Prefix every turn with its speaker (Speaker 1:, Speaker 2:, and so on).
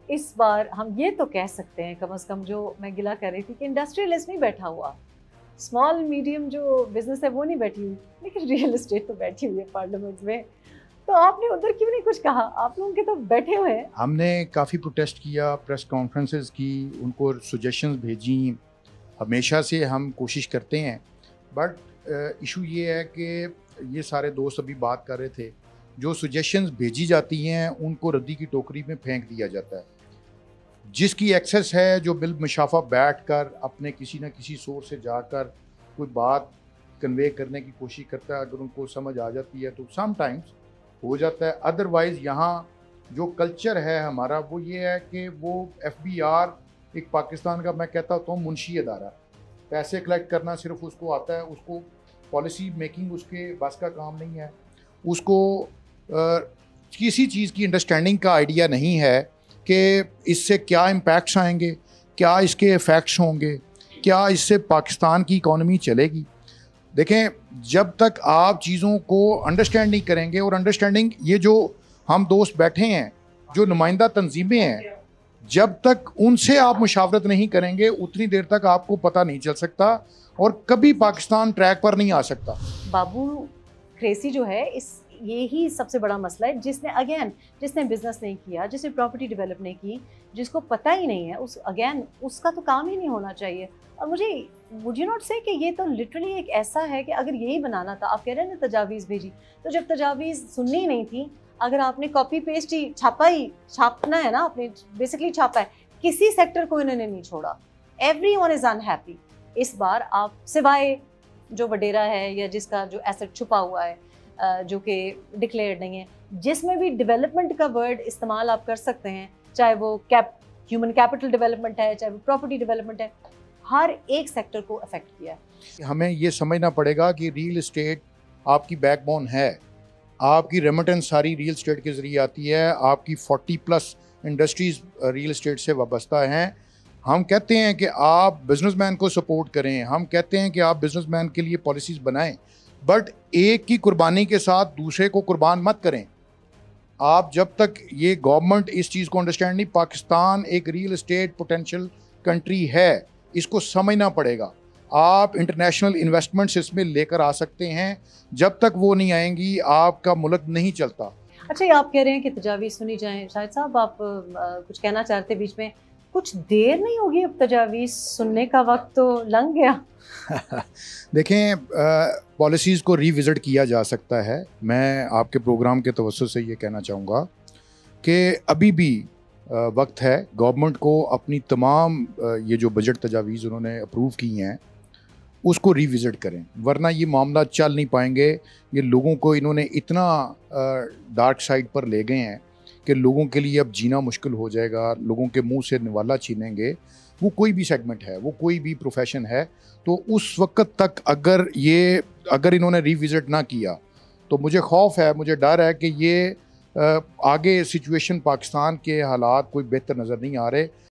Speaker 1: इस बार हम ये तो कह सकते हैं कम से कम, जो मैं गिला कर रही थी कि इंडस्ट्रियलिस्ट नहीं बैठा हुआ, स्मॉल मीडियम जो बिजनेस है वो नहीं बैठी हुई, लेकिन रियल एस्टेट तो बैठी हुई है पार्लियामेंट में। तो आपने उधर क्यों नहीं कुछ कहा? आप लोगों के तो बैठे हुए हैं।
Speaker 2: हमने काफ़ी प्रोटेस्ट किया, प्रेस कॉन्फ्रेंसेस की, उनको सजेशंस भेजी। हमेशा से हम कोशिश करते हैं, बट इशू ये है कि ये सारे दोस्त अभी बात कर रहे थे, जो सजेशंस भेजी जाती हैं उनको रद्दी की टोकरी में फेंक दिया जाता है। जिसकी एक्सेस है, जो बिल मुशाफा बैठ कर अपने किसी न किसी सोर्स से जाकर कोई बात कन्वे करने की कोशिश करता है, अगर उनको समझ आ जाती है तो सम टाइम्स हो जाता है। अदरवाइज़ यहाँ जो कल्चर है हमारा वो ये है कि वो FBR एक पाकिस्तान का, मैं कहता हूँ, मुंशी अदारा, पैसे कलेक्ट करना सिर्फ उसको आता है, उसको पॉलिसी मेकिंग उसके बस का काम नहीं है, उसको किसी चीज़ की अंडरस्टैंडिंग का आइडिया नहीं है कि इससे क्या इम्पैक्ट्स आएंगे, क्या इसके इफ़ेक्ट्स होंगे, क्या इससे पाकिस्तान की इकॉनमी चलेगी। देखें, जब तक आप चीज़ों को अंडरस्टैंड नहीं करेंगे, और अंडरस्टैंडिंग ये जो हम दोस्त बैठे हैं, जो नुमाइंदा तंजीमें हैं, जब तक उनसे आप मुशावरत नहीं करेंगे उतनी देर तक आपको पता नहीं चल सकता और कभी पाकिस्तान ट्रैक पर नहीं आ सकता।
Speaker 1: बाबू क्रेसी जो है, इस यही सबसे बड़ा मसला है। जिसने बिजनेस नहीं किया, जिसने प्रॉपर्टी डेवलप नहीं की, जिसको पता ही नहीं है, उसका तो काम ही नहीं होना चाहिए। और वुड यू नॉट से कि ये तो लिटरली एक ऐसा है कि अगर यही बनाना था, आप कह रहे हैं ना तजावीज़ भेजी, तो जब तजावीज़ सुननी ही नहीं थी, अगर आपने कॉपी पेस्ट ही छापना है ना, आपने बेसिकली छापा है, किसी सेक्टर को इन्होंने नहीं छोड़ा। Everyone is unhappy. इस बार आप सिवाय जो वडेरा है या जिसका जो एसेट छुपा हुआ है, जो कि डिक्लेयर्ड नहीं है, जिसमें भी डेवलपमेंट का वर्ड इस्तेमाल आप कर सकते हैं, चाहे वो ह्यूमन कैपिटल डेवलपमेंट है, चाहे वो प्रॉपर्टी डेवलपमेंट है, हर एक सेक्टर को अफेक्ट किया है।
Speaker 2: हमें ये समझना पड़ेगा कि रियल एस्टेट आपकी बैकबोन है। आपकी रेमिटेंस सारी रियल एस्टेट के ज़रिए आती है। आपकी 40+ इंडस्ट्रीज़ रियल एस्टेट से वाबस्ता हैं। हम कहते हैं कि आप बिजनेसमैन को सपोर्ट करें, हम कहते हैं कि आप बिजनेसमैन के लिए पॉलिसीज़ बनाएं, बट एक की कुर्बानी के साथ दूसरे को कुर्बान मत करें। आप जब तक ये गवर्नमेंट इस चीज़ को अंडरस्टैंड नहीं, पाकिस्तान एक रियल एस्टेट पोटेंशियल कंट्री है, इसको समझना पड़ेगा। आप इंटरनेशनल इन्वेस्टमेंट्स इसमें लेकर आ सकते हैं, जब तक वो नहीं आएंगी आपका मुल्क नहीं चलता।
Speaker 1: अच्छा, ये आप कह रहे हैं कि तजावीज़ सुनी जाएं, शाहिद साहब आप कुछ कहना चाहते बीच में? कुछ देर नहीं होगी, अब तजावीज़ सुनने का वक्त तो लंघ गया।
Speaker 2: देखें, पॉलिसीज़ को रिविज़िट किया जा सकता है। मैं आपके प्रोग्राम के तवज्जुह से ये कहना चाहूँगा कि अभी भी वक्त है गवर्नमेंट को अपनी तमाम ये जो बजट तजावीज़ उन्होंने अप्रूव की हैं उसको रिविज़िट करें, वरना ये मामला चल नहीं पाएंगे। ये लोगों को इन्होंने इतना डार्क साइड पर ले गए हैं कि लोगों के लिए अब जीना मुश्किल हो जाएगा, लोगों के मुंह से निवाला छीनेंगे। वो कोई भी सेगमेंट है, वो कोई भी प्रोफेशन है, तो उस वक्त तक अगर इन्होंने रिविज़िट ना किया तो मुझे खौफ है, मुझे डर है कि ये आगे सिचुएशन पाकिस्तान के हालात कोई बेहतर नज़र नहीं आ रहे।